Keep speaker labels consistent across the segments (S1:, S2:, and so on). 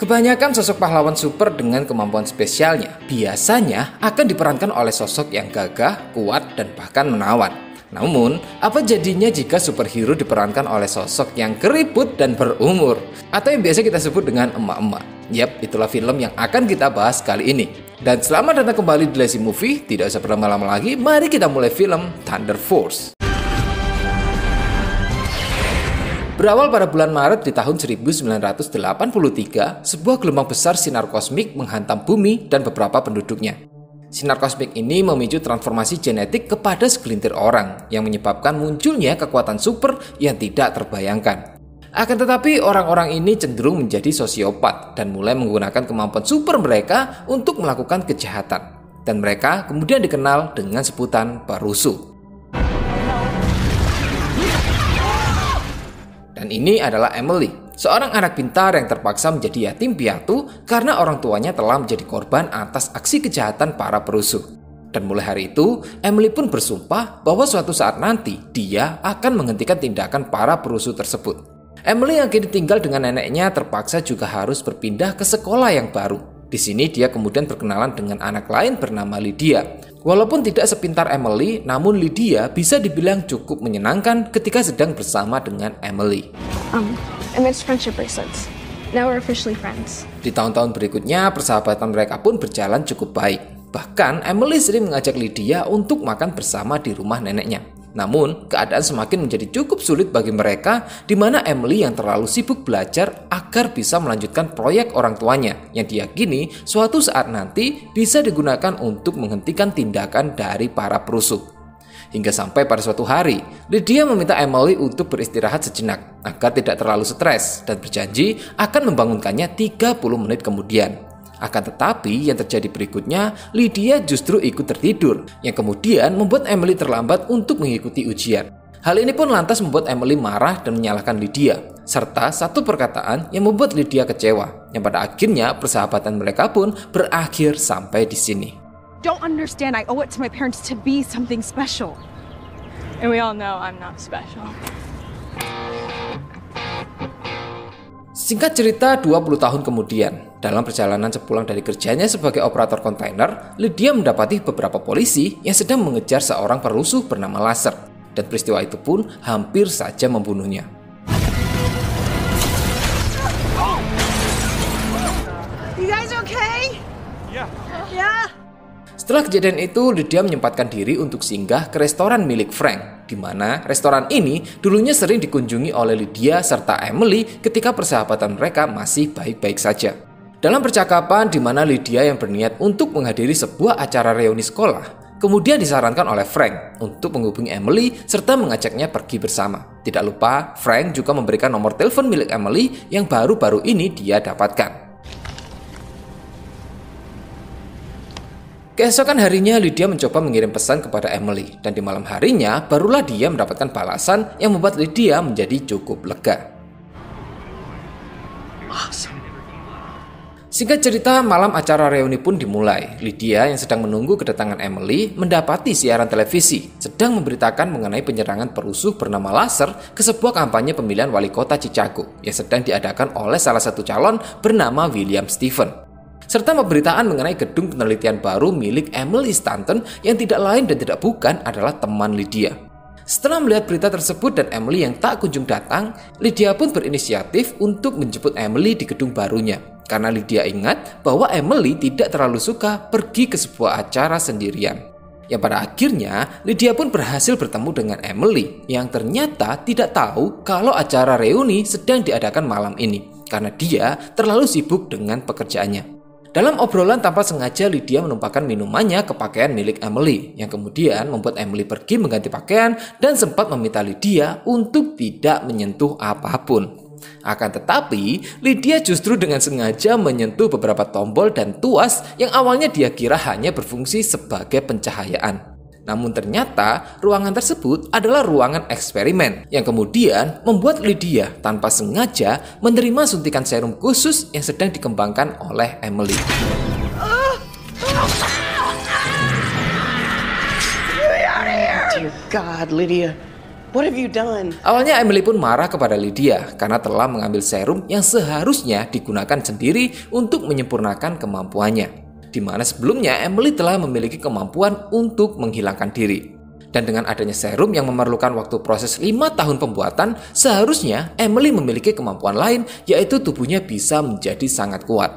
S1: Kebanyakan sosok pahlawan super dengan kemampuan spesialnya biasanya akan diperankan oleh sosok yang gagah, kuat, dan bahkan menawan. Namun, apa jadinya jika superhero diperankan oleh sosok yang keriput dan berumur? Atau yang biasa kita sebut dengan emak-emak. Yap, itulah film yang akan kita bahas kali ini. Dan selamat datang kembali di Lazy Movie. Tidak usah berlama-lama lagi, mari kita mulai film Thunder Force. Berawal pada bulan Maret di tahun 1983, sebuah gelombang besar sinar kosmik menghantam bumi dan beberapa penduduknya. Sinar kosmik ini memicu transformasi genetik kepada segelintir orang yang menyebabkan munculnya kekuatan super yang tidak terbayangkan. Akan tetapi orang-orang ini cenderung menjadi sosiopat dan mulai menggunakan kemampuan super mereka untuk melakukan kejahatan. Dan mereka kemudian dikenal dengan sebutan perusuh. Dan ini adalah Emily, seorang anak pintar yang terpaksa menjadi yatim piatu karena orang tuanya telah menjadi korban atas aksi kejahatan para perusuh. Dan mulai hari itu, Emily pun bersumpah bahwa suatu saat nanti dia akan menghentikan tindakan para perusuh tersebut. Emily yang kini tinggal dengan neneknya terpaksa juga harus berpindah ke sekolah yang baru. Di sini dia kemudian berkenalan dengan anak lain bernama Lydia. Walaupun tidak sepintar Emily, namun Lydia bisa dibilang cukup menyenangkan ketika sedang bersama dengan Emily.
S2: I made friendship bracelets. Now we're officially friends.
S1: Di tahun-tahun berikutnya, persahabatan mereka pun berjalan cukup baik. Bahkan, Emily sering mengajak Lydia untuk makan bersama di rumah neneknya. Namun, keadaan semakin menjadi cukup sulit bagi mereka, di mana Emily yang terlalu sibuk belajar agar bisa melanjutkan proyek orang tuanya, yang diyakini suatu saat nanti bisa digunakan untuk menghentikan tindakan dari para perusuh. Hingga sampai pada suatu hari, Lydia meminta Emily untuk beristirahat sejenak, agar tidak terlalu stres, dan berjanji akan membangunkannya 30 menit kemudian. Akan tetapi yang terjadi berikutnya, Lydia justru ikut tertidur, yang kemudian membuat Emily terlambat untuk mengikuti ujian. Hal ini pun lantas membuat Emily marah dan menyalahkan Lydia, serta satu perkataan yang membuat Lydia kecewa, yang pada akhirnya persahabatan mereka pun berakhir sampai di sini.
S3: Don't understand, I owe it to my parents to be something special. And we all know I'm not special.
S1: Singkat cerita, 20 tahun kemudian, dalam perjalanan sepulang dari kerjanya sebagai operator kontainer, Lydia mendapati beberapa polisi yang sedang mengejar seorang perusuh bernama Laser. Dan peristiwa itu pun hampir saja membunuhnya.
S3: You guys okay? Yeah.
S1: Setelah kejadian itu, Lydia menyempatkan diri untuk singgah ke restoran milik Frank, di mana restoran ini dulunya sering dikunjungi oleh Lydia serta Emily ketika persahabatan mereka masih baik-baik saja. Dalam percakapan di mana Lydia yang berniat untuk menghadiri sebuah acara reuni sekolah, kemudian disarankan oleh Frank untuk menghubungi Emily serta mengajaknya pergi bersama. Tidak lupa, Frank juga memberikan nomor telepon milik Emily yang baru-baru ini dia dapatkan. Keesokan harinya, Lydia mencoba mengirim pesan kepada Emily, dan di malam harinya barulah dia mendapatkan balasan yang membuat Lydia menjadi cukup lega. Singkat cerita, malam acara reuni pun dimulai. Lydia yang sedang menunggu kedatangan Emily mendapati siaran televisi sedang memberitakan mengenai penyerangan perusuh bernama Laser ke sebuah kampanye pemilihan wali kota Chicago yang sedang diadakan oleh salah satu calon bernama William Stephen. Serta pemberitaan mengenai gedung penelitian baru milik Emily Stanton yang tidak lain dan tidak bukan adalah teman Lydia. Setelah melihat berita tersebut dan Emily yang tak kunjung datang, Lydia pun berinisiatif untuk menjemput Emily di gedung barunya. Karena Lydia ingat bahwa Emily tidak terlalu suka pergi ke sebuah acara sendirian. Yang pada akhirnya, Lydia pun berhasil bertemu dengan Emily yang ternyata tidak tahu kalau acara reuni sedang diadakan malam ini. Karena dia terlalu sibuk dengan pekerjaannya. Dalam obrolan tanpa sengaja, Lydia menumpahkan minumannya ke pakaian milik Emily, yang kemudian membuat Emily pergi mengganti pakaian dan sempat meminta Lydia untuk tidak menyentuh apapun. Akan tetapi, Lydia justru dengan sengaja menyentuh beberapa tombol dan tuas yang awalnya dia kira hanya berfungsi sebagai pencahayaan. Namun ternyata ruangan tersebut adalah ruangan eksperimen yang kemudian membuat Lydia tanpa sengaja menerima suntikan serum khusus yang sedang dikembangkan oleh Emily.
S3: Get me out of here!
S4: Dear God, Lydia. What have you done?
S1: Awalnya Emily pun marah kepada Lydia karena telah mengambil serum yang seharusnya digunakan sendiri untuk menyempurnakan kemampuannya. Di mana sebelumnya Emily telah memiliki kemampuan untuk menghilangkan diri. Dan dengan adanya serum yang memerlukan waktu proses 5 tahun pembuatan, seharusnya Emily memiliki kemampuan lain, yaitu tubuhnya bisa menjadi sangat kuat.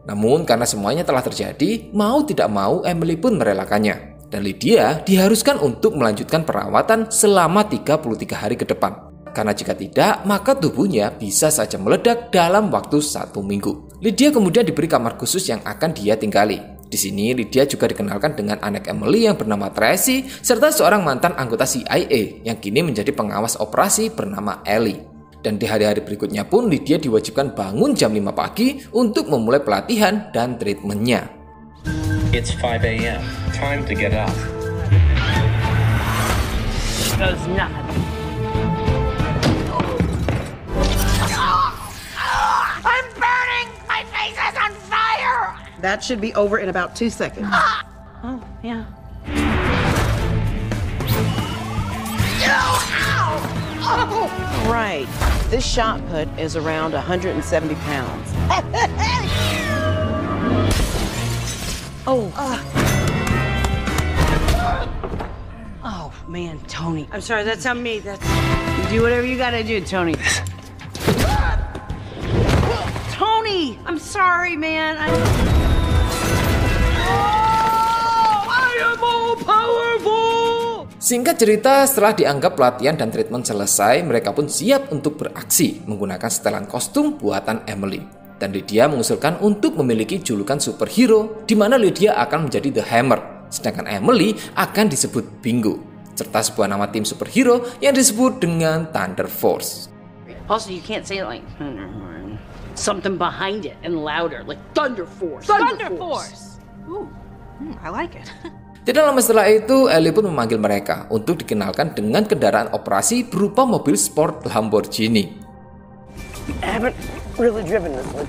S1: Namun karena semuanya telah terjadi, mau tidak mau Emily pun merelakannya. Dan Lydia diharuskan untuk melanjutkan perawatan selama 33 hari ke depan. Karena jika tidak, maka tubuhnya bisa saja meledak dalam waktu 1 minggu. Lydia kemudian diberi kamar khusus yang akan dia tinggali. Di sini Lydia juga dikenalkan dengan anak Emily yang bernama Tracy, serta seorang mantan anggota CIA yang kini menjadi pengawas operasi bernama Ellie. Dan di hari-hari berikutnya pun Lydia diwajibkan bangun jam 5 pagi untuk memulai pelatihan dan treatmentnya.
S5: It's 5 a.m. Time to get up.
S4: Goes nothing.
S6: I'm burning! My face is on fire!
S4: That should be over in about 2 seconds.
S6: Oh, yeah.
S4: Oh, right. This shot put is around 170 pounds. Oh, man, Tony. I'm sorry, that's on me. You do whatever you gotta do, Tony. Tony! I'm sorry, man. I am all powerful!
S1: Singkat cerita, setelah dianggap pelatihan dan treatment selesai, mereka pun siap untuk beraksi menggunakan setelan kostum buatan Emily. Dan Lydia mengusulkan untuk memiliki julukan superhero, di mana Lydia akan menjadi The Hammer, sedangkan Emily akan disebut Bingo, serta sebuah nama tim superhero yang disebut dengan Thunder Force.
S4: Also, you can't say like something behind it and louder, like Thunder Force.
S3: Thunder Force! Ooh, I like it.
S1: Tidak lama setelah itu, Ellie pun memanggil mereka untuk dikenalkan dengan kendaraan operasi berupa mobil sport Lamborghini.
S4: I haven't really driven this one.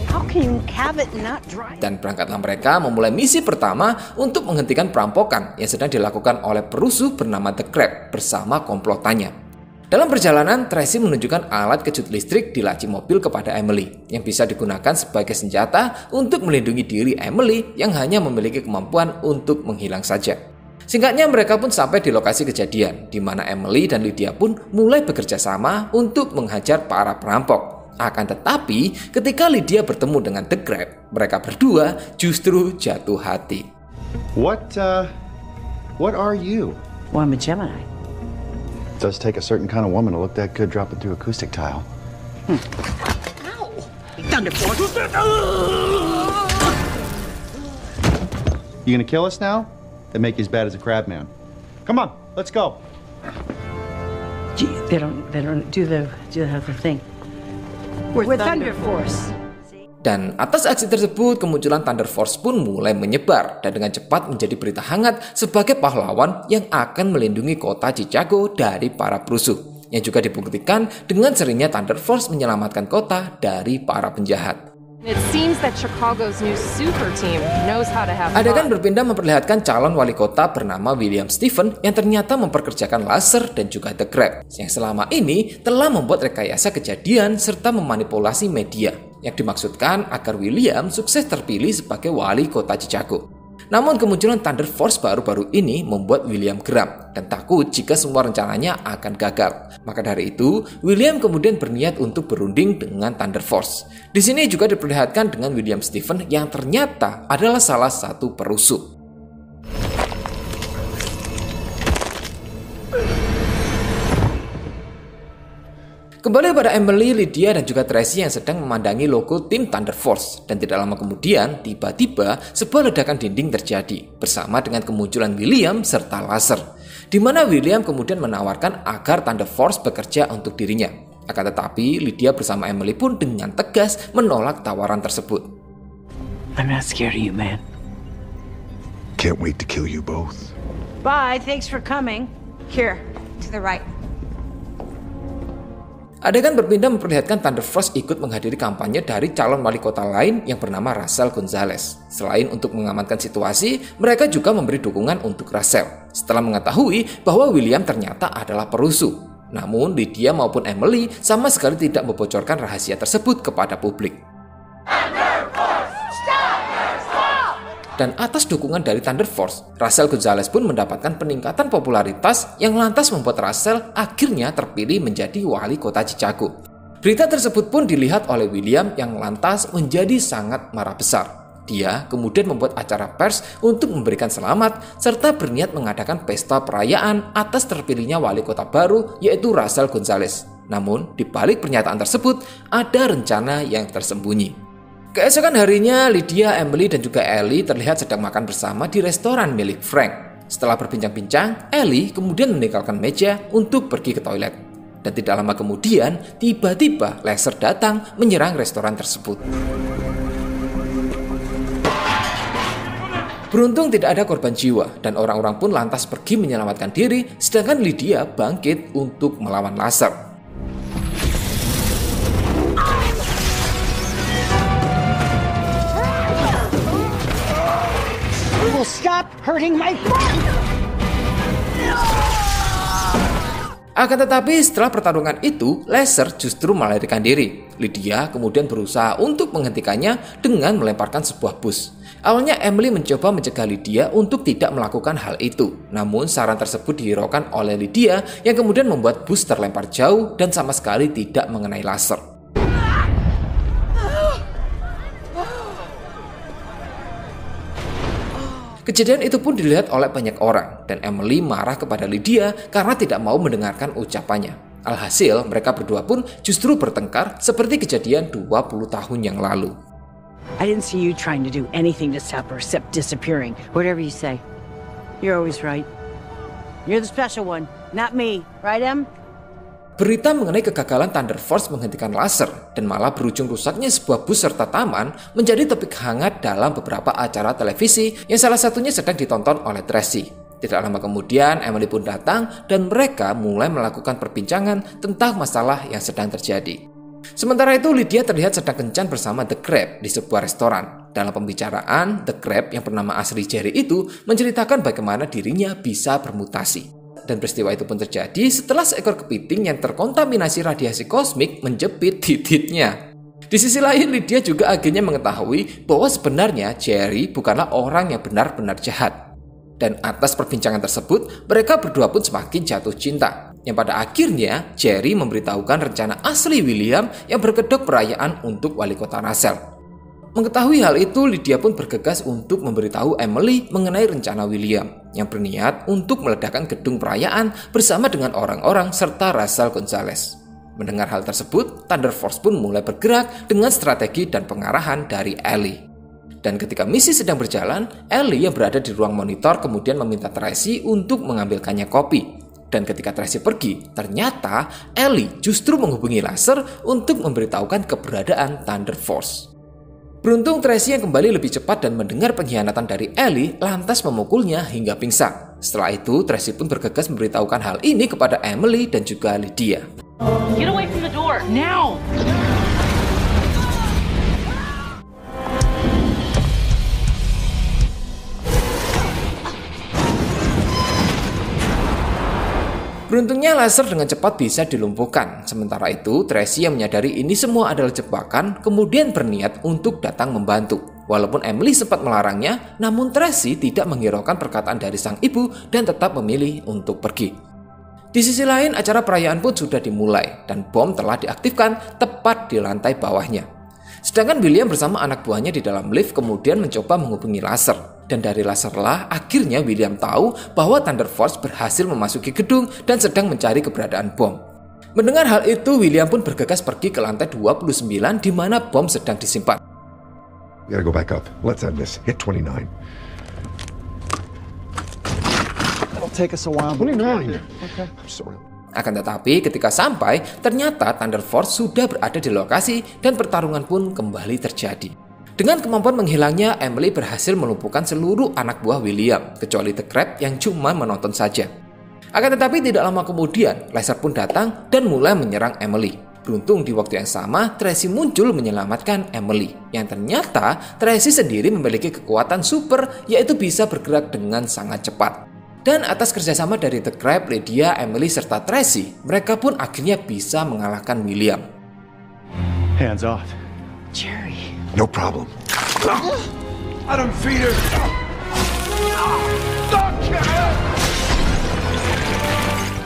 S4: How can you have it and not drive?
S1: Dan berangkatlah mereka memulai misi pertama untuk menghentikan perampokan yang sedang dilakukan oleh perusuh bernama The Crab bersama komplotannya. Dalam perjalanan, Tracy menunjukkan alat kejut listrik di laci mobil kepada Emily yang bisa digunakan sebagai senjata untuk melindungi diri Emily yang hanya memiliki kemampuan untuk menghilang saja. Singkatnya, mereka pun sampai di lokasi kejadian, di mana Emily dan Lydia pun mulai bekerja sama untuk menghajar para perampok. Akan tetapi, ketika Lydia bertemu dengan The Crab, mereka berdua justru jatuh hati.
S7: What are you?
S4: Well, I'm a Gemini.
S7: It does take a certain kind of woman to look that good dropping through acoustic tile.
S4: Ow! Thunder Force!
S7: You gonna kill us now? They make you as bad as a crab man. Come on, let's go.
S4: They don't do the thing.
S3: We're Thunder Force.
S1: Dan atas aksi tersebut, kemunculan Thunder Force pun mulai menyebar dan dengan cepat menjadi berita hangat sebagai pahlawan yang akan melindungi kota Chicago dari para perusuh. Yang juga dibuktikan dengan seringnya Thunder Force menyelamatkan kota dari para penjahat.
S8: It seems that Chicago's new super team knows how to have fun.
S1: Adegan berpindah memperlihatkan calon wali kota bernama William Stephen yang ternyata memperkerjakan Laser dan juga The Crab yang selama ini telah membuat rekayasa kejadian serta memanipulasi media yang dimaksudkan agar William sukses terpilih sebagai wali kota Chicago. Namun kemunculan Thunder Force baru-baru ini membuat William geram dan takut jika semua rencananya akan gagal. Maka dari itu, William kemudian berniat untuk berunding dengan Thunder Force. Di sini juga diperlihatkan dengan William Stephen yang ternyata adalah salah satu perusuh. Kembali pada Emily, Lydia, dan juga Tracy yang sedang memandangi logo tim Thunder Force. Dan tidak lama kemudian, tiba-tiba sebuah ledakan dinding terjadi bersama dengan kemunculan William serta Laser. Di mana William kemudian menawarkan agar Thunder Force bekerja untuk dirinya. Akan tetapi, Lydia bersama Emily pun dengan tegas menolak tawaran tersebut.
S4: I'm not scared of you, man.
S7: Can't wait to kill you both.
S3: Bye, thanks for coming. Here, to the right.
S1: Adegan berpindah memperlihatkan Thunder Force ikut menghadiri kampanye dari calon wali kota lain yang bernama Rachel Gonzalez. Selain untuk mengamankan situasi, mereka juga memberi dukungan untuk Rachel. setelah mengetahui bahwa William ternyata adalah perusuh. Namun Lydia maupun Emily sama sekali tidak membocorkan rahasia tersebut kepada publik. Dan atas dukungan dari Thunder Force, Rachel Gonzalez pun mendapatkan peningkatan popularitas yang lantas membuat Rachel akhirnya terpilih menjadi wali kota Chicago. Berita tersebut pun dilihat oleh William yang lantas menjadi sangat marah besar. Dia kemudian membuat acara pers untuk memberikan selamat serta berniat mengadakan pesta perayaan atas terpilihnya wali kota baru yaitu Rachel Gonzalez. Namun di balik pernyataan tersebut ada rencana yang tersembunyi. Keesokan harinya, Lydia, Emily, dan juga Ellie terlihat sedang makan bersama di restoran milik Frank. Setelah berbincang-bincang, Ellie kemudian meninggalkan meja untuk pergi ke toilet. Dan tidak lama kemudian, tiba-tiba Lexer datang menyerang restoran tersebut. Beruntung tidak ada korban jiwa, dan orang-orang pun lantas pergi menyelamatkan diri, sedangkan Lydia bangkit untuk melawan Lexer.
S4: Stop hurting my friend.
S1: Akan tetapi setelah pertarungan itu, Lexer justru melarikan diri. Lydia kemudian berusaha untuk menghentikannya dengan melemparkan sebuah bus. Awalnya Emily mencoba mencegah Lydia untuk tidak melakukan hal itu. Namun saran tersebut dihiraukan oleh Lydia yang kemudian membuat bus terlempar jauh dan sama sekali tidak mengenai Lexer. Kejadian itu pun dilihat oleh banyak orang dan Emily marah kepada Lydia karena tidak mau mendengarkan ucapannya. Alhasil mereka berdua pun justru bertengkar seperti kejadian 20 tahun yang lalu.
S4: I didn't see you trying to do anything to stop her except disappearing. Whatever you say. You're always right. You're the special one, not me. Right, Em?
S1: Berita mengenai kegagalan Thunder Force menghentikan Lexer dan malah berujung rusaknya sebuah bus serta taman menjadi topik hangat dalam beberapa acara televisi yang salah satunya sedang ditonton oleh Tracy. Tidak lama kemudian Emily pun datang dan mereka mulai melakukan perbincangan tentang masalah yang sedang terjadi. Sementara itu Lydia terlihat sedang kencan bersama The Crab di sebuah restoran. Dalam pembicaraan, The Crab yang bernama asli Jerry itu menceritakan bagaimana dirinya bisa bermutasi. Dan peristiwa itu pun terjadi setelah seekor kepiting yang terkontaminasi radiasi kosmik menjepit titiknya. Di sisi lain, Lydia juga akhirnya mengetahui bahwa sebenarnya Jerry bukanlah orang yang benar-benar jahat. Dan atas perbincangan tersebut, mereka berdua pun semakin jatuh cinta. Yang pada akhirnya, Jerry memberitahukan rencana asli William yang berkedok perayaan untuk wali kota Rachel. Mengetahui hal itu, Lydia pun bergegas untuk memberitahu Emily mengenai rencana William yang berniat untuk meledakkan gedung perayaan bersama dengan orang-orang serta Rachel Gonzalez. Mendengar hal tersebut, Thunder Force pun mulai bergerak dengan strategi dan pengarahan dari Ellie. Dan ketika misi sedang berjalan, Ellie yang berada di ruang monitor kemudian meminta Tracy untuk mengambilkannya kopi. Dan ketika Tracy pergi, ternyata Ellie justru menghubungi Lexer untuk memberitahukan keberadaan Thunder Force. Beruntung Tracy yang kembali lebih cepat dan mendengar pengkhianatan dari Ellie lantas memukulnya hingga pingsan. Setelah itu, Tracy pun bergegas memberitahukan hal ini kepada Emily dan juga Lydia.
S6: Get away from the door, now!
S1: Beruntungnya Lexer dengan cepat bisa dilumpuhkan. Sementara itu, Tracy yang menyadari ini semua adalah jebakan, kemudian berniat untuk datang membantu. Walaupun Emily sempat melarangnya, namun Tracy tidak menghiraukan perkataan dari sang ibu dan tetap memilih untuk pergi. Di sisi lain, acara perayaan pun sudah dimulai dan bom telah diaktifkan tepat di lantai bawahnya. Sedangkan William bersama anak buahnya di dalam lift kemudian mencoba menghubungi Lexer. Dan dari Lexer lah akhirnya William tahu bahwa Thunder Force berhasil memasuki gedung dan sedang mencari keberadaan bom. Mendengar hal itu, William pun bergegas pergi ke lantai 29 di mana bom sedang disimpan.
S9: We gotta go back up. Let's end this. Hit 29.
S7: It'll take us a while.
S9: 29. Okay. I'm sorry.
S1: Akan tetapi ketika sampai, ternyata Thunder Force sudah berada di lokasi dan pertarungan pun kembali terjadi. Dengan kemampuan menghilangnya, Emily berhasil melumpuhkan seluruh anak buah William, kecuali The Crab yang cuma menonton saja. Akan tetapi tidak lama kemudian, Lexer pun datang dan mulai menyerang Emily. Beruntung di waktu yang sama, Tracy muncul menyelamatkan Emily, yang ternyata Tracy sendiri memiliki kekuatan super, yaitu bisa bergerak dengan sangat cepat. Dan atas kerjasama dari The Crab, Lydia, Emily, serta Tracy, mereka pun akhirnya bisa mengalahkan William.
S7: Hands off.
S4: Jerry.
S9: No problem.
S7: Adam, feed her.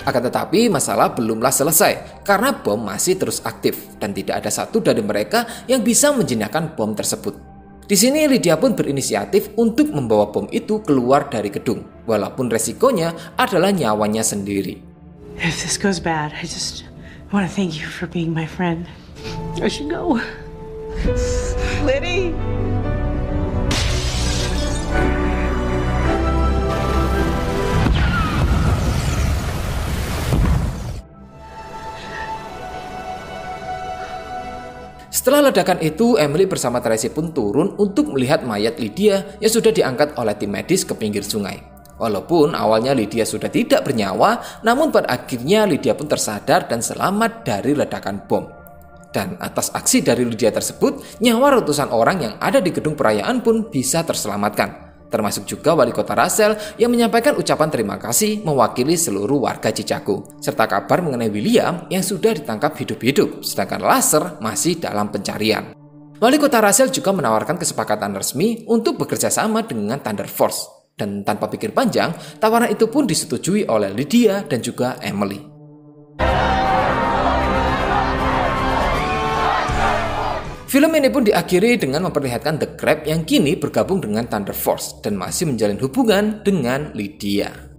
S1: Akan tetapi masalah belumlah selesai karena bom masih terus aktif dan tidak ada satu dari mereka yang bisa menjinakkan bom tersebut. Di sini Lydia pun berinisiatif untuk membawa bom itu keluar dari gedung, walaupun resikonya adalah nyawanya sendiri.
S4: If this goes bad, I just want to thank you for being my friend. I should go. Liddy.
S1: Setelah ledakan itu, Emily bersama Tracy pun turun untuk melihat mayat Lydia yang sudah diangkat oleh tim medis ke pinggir sungai. Walaupun awalnya Lydia sudah tidak bernyawa, namun pada akhirnya Lydia pun tersadar dan selamat dari ledakan bom. Dan atas aksi dari Lydia tersebut, nyawa ratusan orang yang ada di gedung perayaan pun bisa terselamatkan. Termasuk juga wali kota Russell yang menyampaikan ucapan terima kasih mewakili seluruh warga Chicago, serta kabar mengenai William yang sudah ditangkap hidup-hidup, sedangkan Lasser masih dalam pencarian. Wali kota Russell juga menawarkan kesepakatan resmi untuk bekerja sama dengan Thunder Force, dan tanpa pikir panjang, tawaran itu pun disetujui oleh Lydia dan juga Emily. Film ini pun diakhiri dengan memperlihatkan The Crab yang kini bergabung dengan Thunder Force dan masih menjalin hubungan dengan Lydia.